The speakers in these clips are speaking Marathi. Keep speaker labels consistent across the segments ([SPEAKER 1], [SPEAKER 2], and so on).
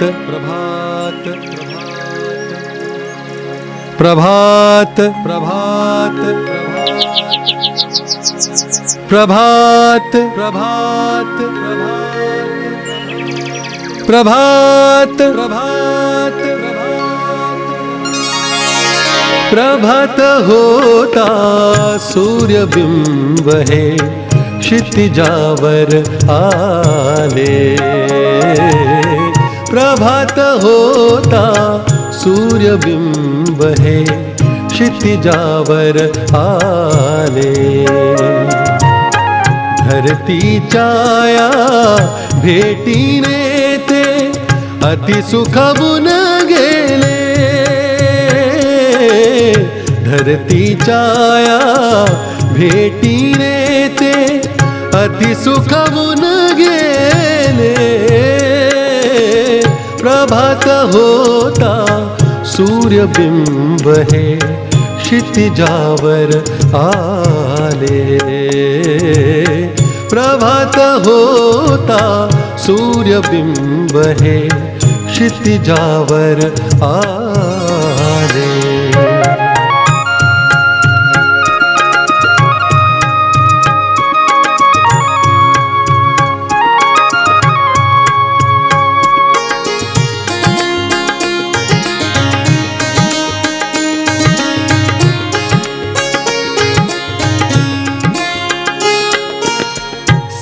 [SPEAKER 1] प्रभात प्रभात प्रभात प्रभात प्रभात प्रभात प्रभात प्रभात होता सूर्यबिंब है क्षितिजावर आले। प्रभात होता सूर्यबिंब है क्षितिजावर आले। धरती छाया भेटीने ते अति सुखबुन गेले। धरती छाया भेटीने ते अति सुखबुन गेले। प्रभात होता सूर्यबिंब है क्षितिजावर आले। प्रभात होता सूर्यबिंब है क्षितिजावर आले।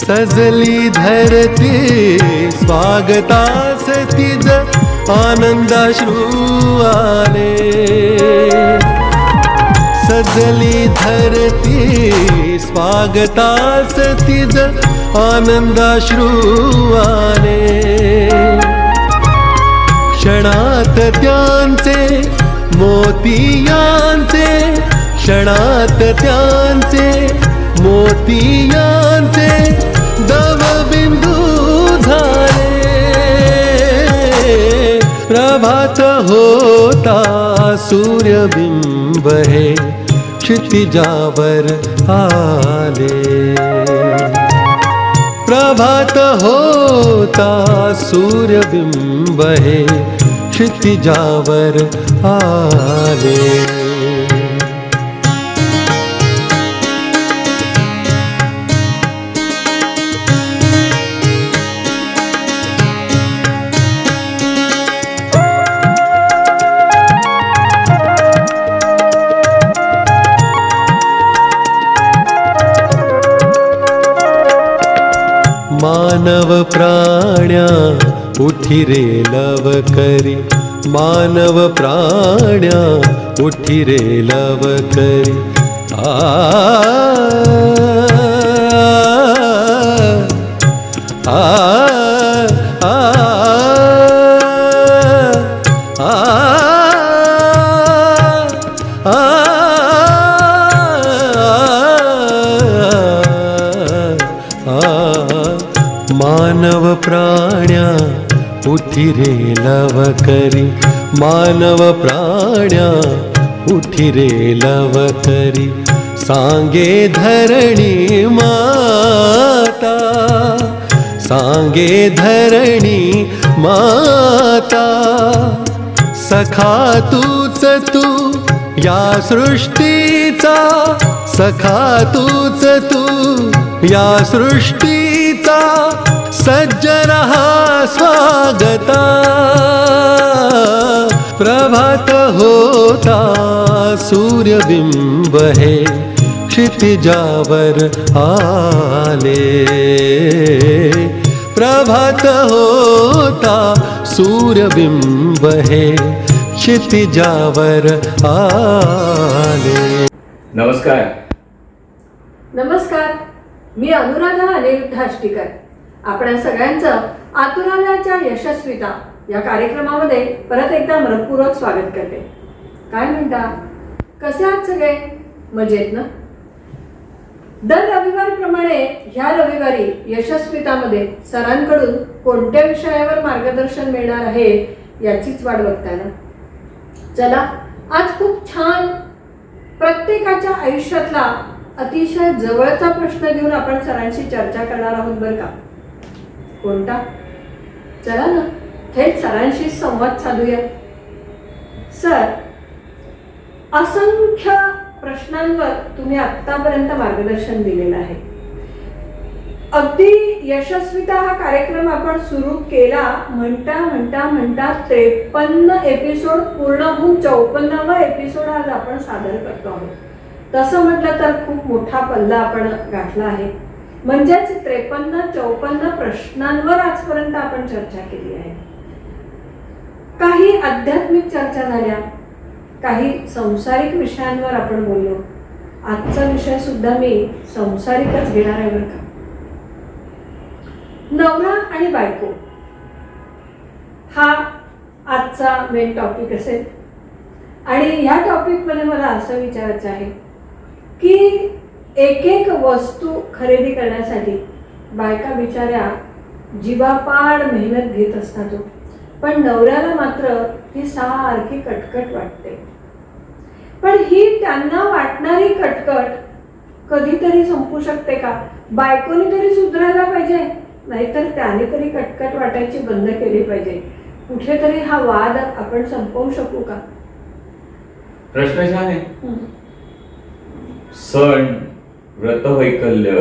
[SPEAKER 1] सजली धरती स्वागतास तिज आनंदाश्रू आले। सजली धरती स्वागतास तिज आनंदाश्रू आले। क्षणात त्यांचे मोतियांचे क्षणात त्यांचे मोतियांचे दवबिंदू झाले। प्रभात होता सूर्यबिंब है क्षितिजावर आले। प्रभात होता सूर्यबिंब है क्षितिजावर आले। मानव प्राण्या उठी रे लव करी। मानव प्राण्या उठी रे लव करी। आ आ आ मानव प्राण्या उठी रे लव करी। मानव प्राण्या उठी रे लव करी। सांगे धरणी माता सांगे धरणी माता। सखा तूच तू या सृष्टीचा। सखा तूच तू या सृष्टीचा। सज्जन हा स्वागता। प्रभात होता सूर्यबिंब है क्षितिजावर आले। प्रभात होता सूर्यबिंब है क्षितिजावर आले।
[SPEAKER 2] नमस्कार.
[SPEAKER 3] नमस्कार. मी अनुराधा अनिल धाष्टीकर. आपल्या सगळ्यांचं आतुरालयाच्या यशस्वीता या कार्यक्रमामध्ये परत एकदा मनपूर्वक स्वागत करते. काय म्हणता, कसे आहात सगळे? मजेत ना? दर रविवारीप्रमाणे ह्या रविवारी यशस्वीतामध्ये सरांकडून कोणत्या विषयावर मार्गदर्शन मिळणार आहे याचीच वाट बघताय ना? चला, आज खूप छान प्रत्येकाच्या आयुष्यातला अतिशय जवळचा प्रश्न घेऊन आपण सरांशी चर्चा करणार आहोत बरं का. कोणता? चला ना थेट सरांशी संवाद साधूया. सर, असंख्य प्रश्नांवर तुम्ही आतापर्यंत मार्गदर्शन दिलेलं आहे. अगदी यशस्वीता हा कार्यक्रम आपण सुरू केला म्हणता 53 एपिसोड पूर्ण होऊन 54वा एपिसोड आज आपण सादर करतो आहोत. तसं म्हटलं तर खूप मोठा पल्ला आपण गाठला आहे. म्हणजेच 53-54 प्रश्नांवर आजपर्यंत आपण चर्चा केली आहे. काही आध्यात्मिक चर्चा झाल्या, काही संसारिक विषयांवर आपण बोललो. आजचा विषय सुद्धा मी संसारिकच घेणार आहे बरं का. नवरा आणि बायको हा आजचा मेन टॉपिक असेल. आणि ह्या टॉपिकमध्ये मला असं विचारायचं आहे की एक वस्तू खरेदी करण्यासाठी बायका बिचाऱ्या जीवापाड मेहनत घेत असतात, पण नवऱ्याला मात्र ती सारखी कटकट वाटते. पण ही त्यांना वाटणारी कटकट कधीतरी संपू शकते का? बायकोनी तरी सुधारायला पाहिजे, नाहीतर त्याने तरी कटकट वाटायची बंद केली पाहिजे. कुठेतरी हा वाद आपण संपवू शकू का?
[SPEAKER 2] प्रश्न छान आहे. सण, व्रतवैकल्य,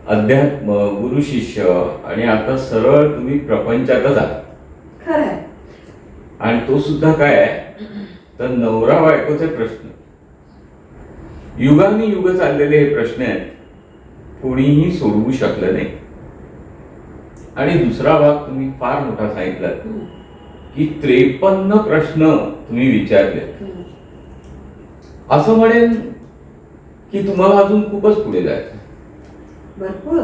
[SPEAKER 2] अध्यात्म, गुरु शिष्य आणि आता सरळ तुम्ही प्रपंचातच आहात.
[SPEAKER 3] खरं आहे.
[SPEAKER 2] आणि तो सुद्धा काय आहे तर नवरा बायकोचे प्रश्न. युगानी युग चाललेले हे प्रश्न आहेत, कोणीही सोडवू शकलं नाही. आणि दुसरा भाग तुम्ही फार मोठा सांगितला की 53 प्रश्न तुम्ही विचारले. असं म्हणेन की तुम्हाला अजून खूपच पुढे जायचं.
[SPEAKER 3] भरपूर.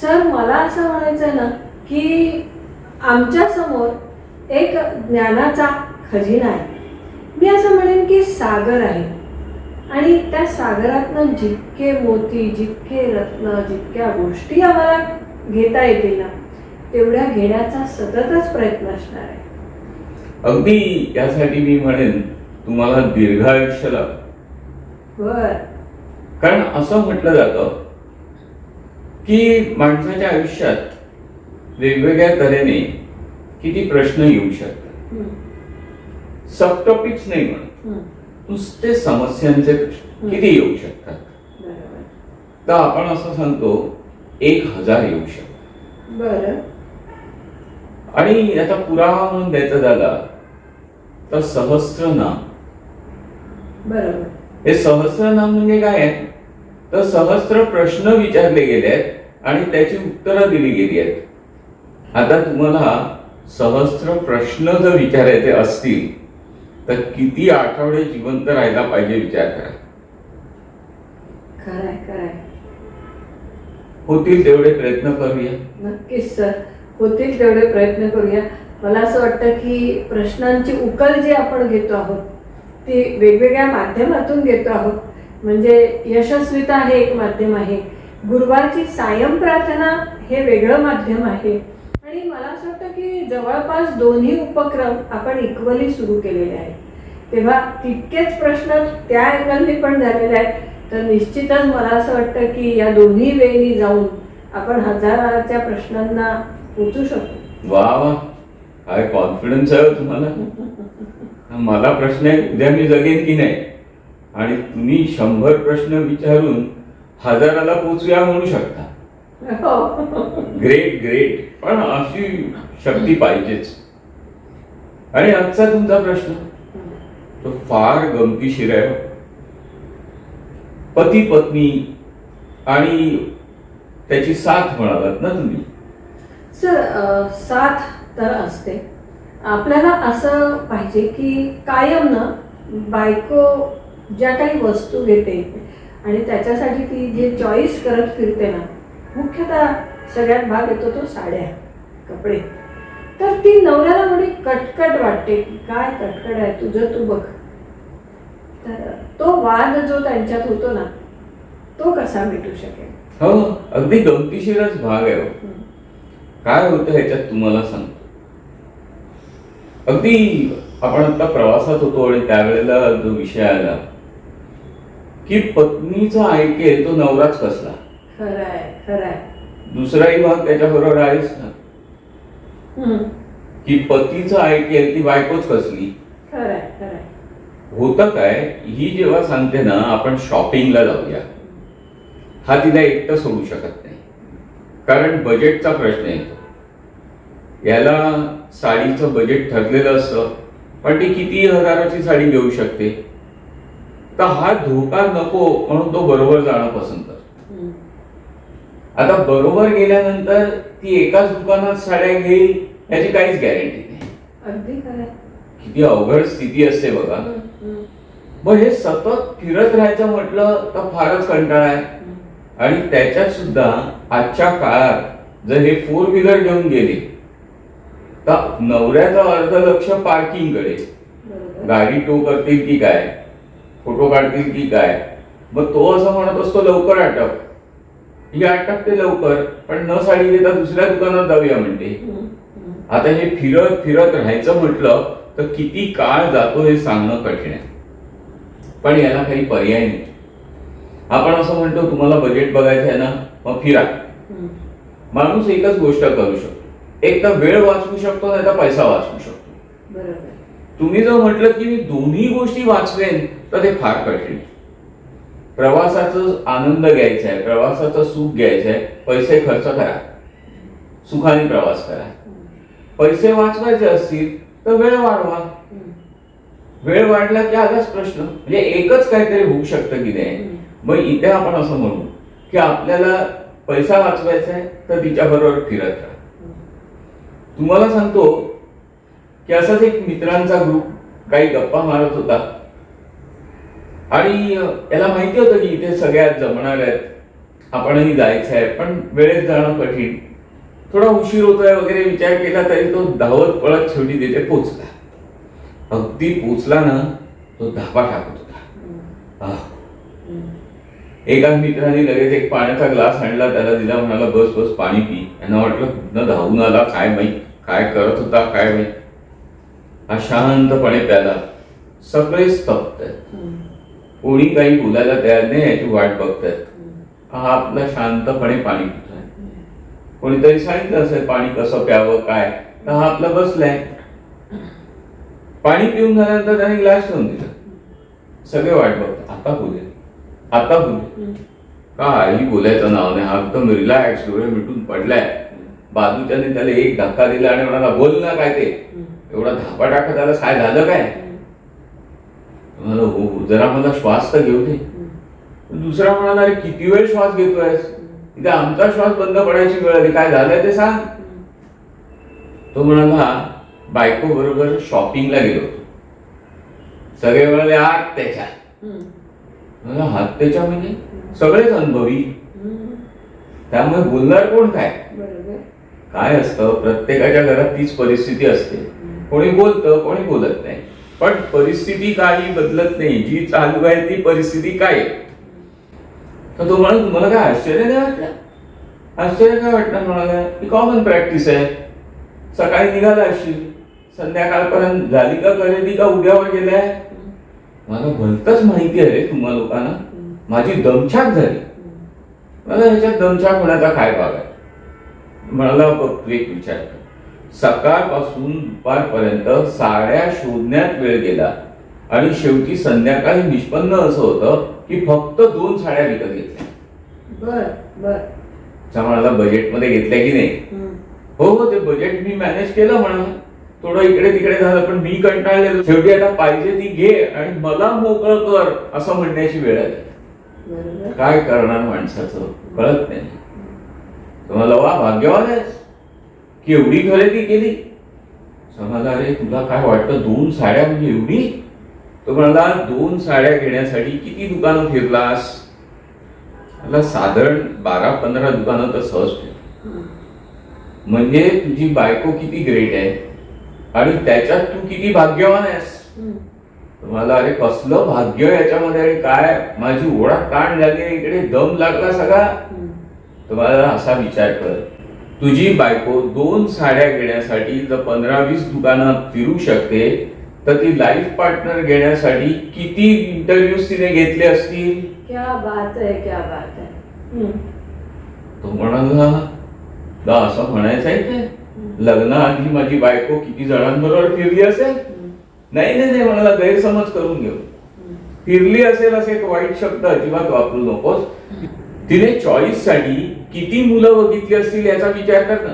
[SPEAKER 3] सर, मला असं म्हणायचं ना की आमच्या समोर एक ज्ञानाचा खजिना आहे. मी असं म्हणेन की सागर आहे. आणि त्या सागरातनं जितके मोती, जितके रत्न, जितक्या गोष्टी आम्हाला घेता येतील ना, तेवढ्या घेण्याचा सततच प्रयत्न असणार आहे.
[SPEAKER 2] अगदी यासाठी मी म्हणेन तुम्हाला दीर्घायुष्य लाभ.
[SPEAKER 3] बर.
[SPEAKER 2] कारण असं म्हटलं जातं की माणसाच्या आयुष्यात वेगवेगळ्या तऱ्हेने किती प्रश्न येऊ शकतात. सब टॉपिक्स नाही म्हणत, नुसते समस्यांचे प्रश्न किती येऊ शकतात. तर आपण असं सांगतो 1000 येऊ शकतात.
[SPEAKER 3] बर.
[SPEAKER 2] आणि याचा पुरावा म्हणून द्यायचा झाला तर सहस्रनाम.
[SPEAKER 3] बरोबर.
[SPEAKER 2] हे सहस्रनाम म्हणजे काय आहे तर सहस्र प्रश्न विचारले गेले आहेत आणि त्याची उत्तरं दिली गेली आहेत. आता तुम्हाला सहस्र प्रश्न जर विचारायचे असतील तर किती आठवडे जिवंत राहायला पाहिजे विचार करा.
[SPEAKER 3] खरंय, खरंय.
[SPEAKER 2] होतील तेवढे प्रयत्न करूया.
[SPEAKER 3] नक्कीच सर, होतील तेवढे प्रयत्न करूया. मला असं वाटतं की प्रश्नांची उकल जी आपण घेतो आहोत ती वेगवेगळ्या माध्यमातून घेतो आहोत. म्हणजे यशस्वीता हे एक माध्यम आहे, गुरुवारची सायं प्रार्थना हे वेगळं माध्यम आहे. आणि मला असं वाटतं की जवळपास दोन्ही उपक्रम आपण इक्वली सुरू केलेले आहेत. तेव्हा तितकेच प्रश्न त्या अँगलनी पण झालेले आहेत. तर निश्चितच मला असं वाटतं की या दोन्ही वेळी जाऊन आपण हजाराच्या प्रश्नांना पोचू शकतो.
[SPEAKER 2] वा वा, काय कॉन्फिडन्स आहे हो तुम्हाला. मला प्रश्न आहे उद्या मी जगेन की नाही, आणि तुम्ही 100 प्रश्न विचारून 1000ला पोचूया म्हणू शकता. Great great. पण अशी शक्ती पाहिजेच. आणि आजचा तुमचा प्रश्न तो फार गमतीशीर आहे. पती पत्नी आणि त्याची साथ म्हणालात ना तुम्ही.
[SPEAKER 3] सर, साथ तर असते. आपल्याला असं पाहिजे की कायम ना बायको ज्या काही वस्तू घेते आणि त्याच्यासाठी ती जे चॉईस करत फिरते ना, मुख्यतः सगळ्यात भाग येतो तो साड्या, कपडे. तर ती नवऱ्याला थोडी कटकट वाटते की काय कटकट आहे तुझं, तू बघ. तर तो वाद जो त्यांच्यात होतो ना, तो कसा मिटू शकेल?
[SPEAKER 2] हो, अगदी गमतीशीरच भाग आहे. काय होतं ह्याच्यात तुम्हाला सांगतो. अगदी आपण आता प्रवासात होतो आणि त्यावेळेला जो विषय आला की पत्नीचा ऐकेल तो नवराच कसला.
[SPEAKER 3] खरंय, खरंय.
[SPEAKER 2] दुसराही भाग त्याच्याबरोबर आहेच ना.
[SPEAKER 3] हम्म.
[SPEAKER 2] की पतीचं ऐकेल ती बायकोच कसली.
[SPEAKER 3] खरंय खरंय.
[SPEAKER 2] होतं काय, ही जेव्हा सांगते ना आपण शॉपिंगला जाऊया, हा तिला एकटं सोडू शकत नाही, कारण बजेटचा प्रश्न येतो. याला साडीचं बजेट ठरलेलं असतं, पण ती किती हजाराची साडी घेऊ शकते. तर हा धोका नको म्हणून तो बरोबर जाणं पसंत करतो.
[SPEAKER 3] हम्म.
[SPEAKER 2] आता बरोबर गेल्यानंतर ती एकाच दुकानात साड्या घेईल याची काहीच गॅरंटी नाही.
[SPEAKER 3] अगदी खरंय.
[SPEAKER 2] किती अवघड स्थिती असते बघा.
[SPEAKER 3] हम्म, हम्म,
[SPEAKER 2] मग हे सतत फिरत राहायचं म्हटलं तर फारच कंटाळा आहे.
[SPEAKER 3] हम्म.
[SPEAKER 2] आणि त्याच्यात सुद्धा आजच्या काळात जर हे 4 व्हीलर घेऊन गेले तर नवऱ्याचं अर्ध लक्ष पार्किंगकडे,
[SPEAKER 3] बरोबर.
[SPEAKER 2] गाडी टो करतील की काय, फोटो काढतील की काय. मग तो असं म्हणत असतो लवकर आटप, ही आटपते लवकर पण न साडी घेता दुसऱ्या दुकानात जाऊया म्हणते.
[SPEAKER 3] हम्म, हम्म.
[SPEAKER 2] आता हे फिरत फिरत राहायचं म्हटलं तर किती काळ जातो हे सांगणं कठीण आहे. पण याला काही पर्याय नाही. आपण असं म्हणतो तुम्हाला बजेट बघायचं आहे ना, मग फिरा.
[SPEAKER 3] हम्म.
[SPEAKER 2] माणूस एकच गोष्ट करू शकतो, एक तर वेळ वाचवू शकतो नाही तर पैसा वाचवू शकतो.
[SPEAKER 3] बरोबर.
[SPEAKER 2] तुम्ही जर म्हटलं की मी दोन्ही गोष्टी वाचवेन तर ते फार कठीण. प्रवासाचा आनंद घ्यायचा आहे, प्रवासाचं सुख घ्यायचं आहे, पैसे खर्च करा, सुखाने प्रवास करा. पैसे वाचवायचे असतील तर वेळ वाढवा.
[SPEAKER 3] हम्म.
[SPEAKER 2] वेळ वाढला की आलाच प्रश्न, म्हणजे एकच काहीतरी होऊ शकतं की नाही. मग इथे आपण असं म्हणू की आपल्याला पैसा वाचवायचा आहे तर तिच्या बरोबर फिरत राहा. तुम्हाला सांगतो की असाच एक मित्रांचा ग्रुप काही गप्पा मारत होता आणि याला माहिती होतं की इथे सगळ्यात जमणार आहेत, आपणही जायचं आहे, पण वेळेत जाणं कठीण, थोडा उशीर होतोय वगैरे विचार केला तरी तो धावत पळत शेवटी तिथे पोचला. अगदी पोचला ना, तो धापा टाकत होता. एका मित्राने लगेच एक पाण्याचा ग्लास आणला, त्याला दिला, म्हणाला बस बस पाणी पी. यांना वाटलं न धावून आला, काय माहित काय करत होता, काय माहित. हा शांतपणे प्याला. सगळे स्तब्ध आहेत, कोणी काही बोलायला तयार नाही, याची वाट बघतायत. हा आपला शांतपणे पाणी पितोय. कोणीतरी सांगितलं असेल पाणी कसं प्यावं काय, तर हा आपला बसलाय. पाणी पिऊन झाल्यानंतर त्याने ग्लास ठेवून दिला. सगळे वाट बघतात, आता बोलेल आता बोलेल. काही बोलायचं नाव नाही, हा एकदम रिलॅक्स, डोळे मिटून पडलाय. बाजूच्याने त्याला एक धक्का दिला आणि म्हणाला बोल ना काय ते, एवढा धापा टाकत आला, काय झालं काय. म्हणाला हो जरा मला श्वास तर घेऊ दे. दुसरा म्हणाला अरे किती वेळ श्वास घेतोयस, इथे आमचा श्वास बंद पडायची वेळ आली, काय झालंय ते सांग. तो म्हणाला बायको बरोबर शॉपिंगला गेलो. सगळे म्हणाले आत त्याच्या. मला हात त्याच्या म्हणजे सगळेच अनुभवी, त्यामुळे बोलणार कोण काय. काय असतं प्रत्येकाच्या घरात तीच परिस्थिती असते, कोणी बोलतं कोणी बोलत नाही, पण परिस्थिती काही बदलत नाही, जी चालू आहे ती परिस्थिती काय. तर तो म्हणाला तुम्हाला काय आश्चर्य नाही वाटलं. आश्चर्य काय वाटलं, म्हणाला ही कॉमन प्रॅक्टिस आहे. सकाळी निघाला असशील, संध्याकाळपर्यंत झाली का खरेदी का उद्यावर गेलाय. मला भलतंच माहिती आहे रे तुम्हा लोकांना, माझी दमछाक झाली. मला ह्याच्यात दमछाक होण्याचा काय भाग आहे. म्हणाला तू एक विचार कर, सकाळपासून दुपारपर्यंत साड्या शोधण्यात वेळ गेला आणि शेवटी संध्याकाळी निष्पन्न असं होतं की फक्त 2 साड्या विकत घेतल्या.
[SPEAKER 3] बर बर.
[SPEAKER 2] म्हणाला बजेटमध्ये घेतल्या की नाही. हो हो ते बजेट मी मॅनेज केलं म्हणाला, थोडं इकडे तिकडे झालं पण मी कंटाळलेलो. शेवटी आता पाहिजे ती घे आणि मला मोकळं कर असं म्हणण्याची वेळ आली. काय करणार माणसाचं कळत नाही. तुम्हाला वा भाग्यवान आहेस की एवढी खरेदी केली. म्हणाला अरे तुला काय वाटतं 2 साड्या म्हणजे एवढी. तो म्हणाला 2 साड्या घेण्यासाठी किती दुकानं फिरलास. मला साधारण 12-15 दुकानं तर सहज फिरली. म्हणजे तुझी बायको किती ग्रेट आहे आणि त्याच्यात तू किती भाग्यवान आहेस. तुम्हाला अरे कसलं भाग्य याच्यामध्ये आणि काय माझी ओळख ताण झाली, इकडे दम लागला सगळा. तुम्हाला असा विचार कर, तुझी बायको 2 साड्या घेण्यासाठी जर 15-20 दुकानं फिरू शकते तर ती लाईफ पार्टनर घेण्यासाठी किती इंटरव्ह्यूज तिने घेतले असतील.
[SPEAKER 3] क्या बात आहे, क्या बात आहे.
[SPEAKER 2] तो म्हणाला असं म्हणायचं आहे काय लग्नाआधी माझी बायको किती जणांबरोबर फिरली असेल? नाही नाही नाही, मला गैरसमज करून घेऊ. फिरली असेल असे एक वाईट शब्द अजिबात वापरू नकोस. तिने चॉईस साठी किती मुलं बघितली असतील याचा विचार कर ना.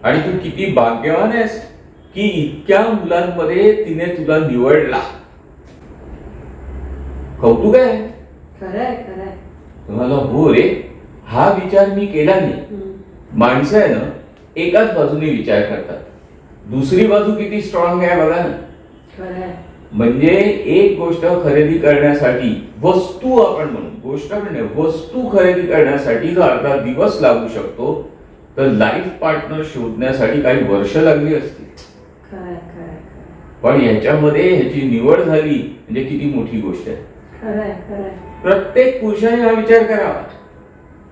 [SPEAKER 2] आणि तू किती भाग्यवान आहेस की इतक्या मुलांमध्ये तिने तुला निवडला. कौतुक आहे.
[SPEAKER 3] खरंय खरंय.
[SPEAKER 2] तुम्हाला हो रे, हा विचार मी केला नाही. माणसं आहे ना, एकाच बाजूने विचार करतात. दुसरी बाजू किती स्ट्रॉंग आहे बघा ना.
[SPEAKER 3] खरंय.
[SPEAKER 2] म्हणजे एक गोष्ट खरेदी करण्यासाठी, वस्तू आपण म्हणू, गोष्ट म्हणजे वस्तू खरेदी करण्यासाठी जर अर्धा दिवस लागू शकतो, तर लाईफ पार्टनर शोधण्यासाठी काही वर्ष लागली असतील.
[SPEAKER 3] खरंय खरंय.
[SPEAKER 2] पण ह्याच्यामध्ये ह्याची निवड झाली म्हणजे किती मोठी गोष्ट आहे.
[SPEAKER 3] खरंय खरंय.
[SPEAKER 2] प्रत्येक पुरुषाने हा विचार करावा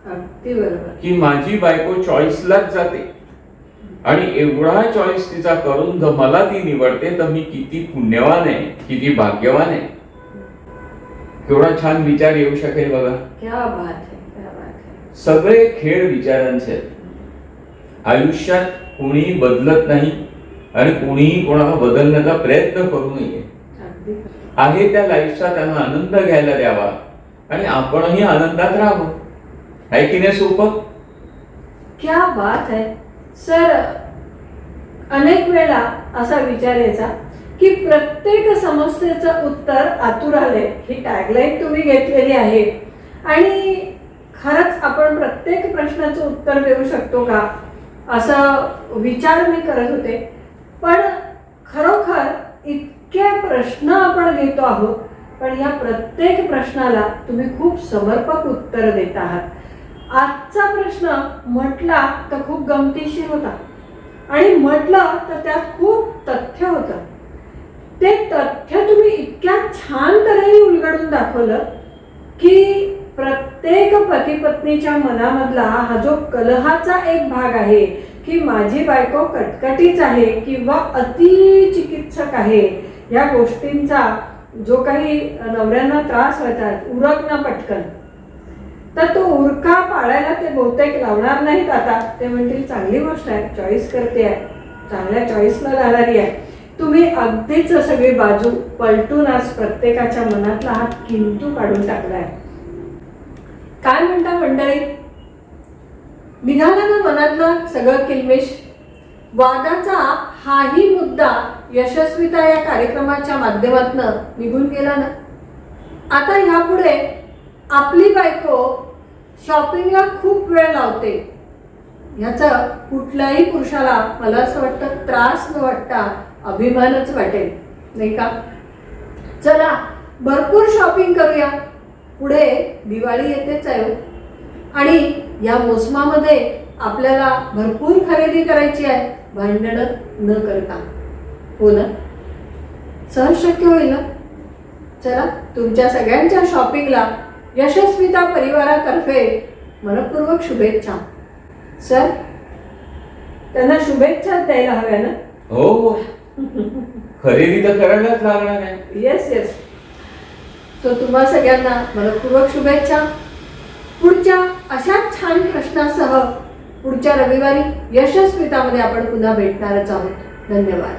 [SPEAKER 3] अगदी बरोबर.
[SPEAKER 2] की माझी बायको चॉईसलाच जाते आणि एवढा चॉईस तिचा करून जर मला ती निवडते तर मी किती पुण्यवान आहे, किती भाग्यवान आहे. केवढा छान विचार येऊ शकेल बघा.
[SPEAKER 3] क्या बात आहे, क्या बात आहे.
[SPEAKER 2] सगळे खेळ विचारांचे आहेत. आयुष्यात कोणीही बदलत नाही आणि कोणीही कोणाला बदलण्याचा प्रयत्न करू नये.
[SPEAKER 3] अगदी खरं.
[SPEAKER 2] आहे त्या लाईफचा त्यांना आनंद घ्यायला द्यावा आणि आपणही आनंदात राहावं. आहे की नाही सोपं?
[SPEAKER 3] क्या बात है सर. अनेक वेळा असा विचार यायचा की प्रत्येक समस्येचं उत्तर आतुरालय ही टॅगलाईन तुम्ही घेतलेली आहे आणि खरंच आपण प्रत्येक प्रश्नाचं उत्तर देऊ शकतो का, असा विचार मी करत होते. पण खरोखर इतके प्रश्न आपण घेतो आहोत, पण या प्रत्येक प्रश्नाला तुम्ही खूप समर्पक उत्तर देत आहात. आजचा प्रश्न म्हटला तर खूप गमतीशीर होता आणि म्हटलं तर त्यात खूप तथ्य होतं. ते तथ्य तुम्ही इतक्या छान तऱ्हेने उलगडून दाखवलं की प्रत्येक पती पत्नीच्या मनामधला हा जो कलहाचा एक भाग आहे की माझी बायको कटकटीच आहे किंवा अति चिकित्सक आहे, या गोष्टींचा जो काही नवऱ्यांना त्रास व्हायचा उरक ना पटकन, तर तो उरका पाळायला ते बहुतेक लावणार नाहीत. आता ते म्हणतील चांगली गोष्ट आहे, चॉईस करते आहे, चांगल्या चॉईसला जाणारी आहे. तुम्ही अगदीच सगळी बाजू पलटून आज प्रत्येकाच्या मनातला हा किंतू काढून टाकलाय. काय म्हणता मंडळी? निघाला ना मनातला सगळं किलमिश? वादाचा हाही मुद्दा यशस्विता या कार्यक्रमाच्या माध्यमातून निघून गेला ना. आता ह्यापुढे आपली बायको शॉपिंगला खूप वेळ लावते, ह्याचा कुठल्याही पुरुषाला मला असं वाटतं त्रास न वाटता अभिमानच वाटेल, नाही का? चला भरपूर शॉपिंग करूया. पुढे दिवाळी येतेच आहे आणि या मोसमामध्ये आपल्याला भरपूर खरेदी करायची आहे, भांडणं न करता. हो ना? सहज शक्य होईल ना? चला तुमच्या सगळ्यांच्या शॉपिंगला यशस्विता परिवारातर्फे मनपूर्वक शुभेच्छा. सर त्यांना शुभेच्छा द्यायला हव्या ना?
[SPEAKER 2] हो हो, खरेदी तर करायलाच लागणार आहे.
[SPEAKER 3] Yes yes. सो तुम्हा सगळ्यांना मनपूर्वक शुभेच्छा. पुढच्या अशाच छान प्रश्नासह पुढच्या रविवारी यशस्वितामध्ये आपण पुन्हा भेटणारच आहोत. धन्यवाद.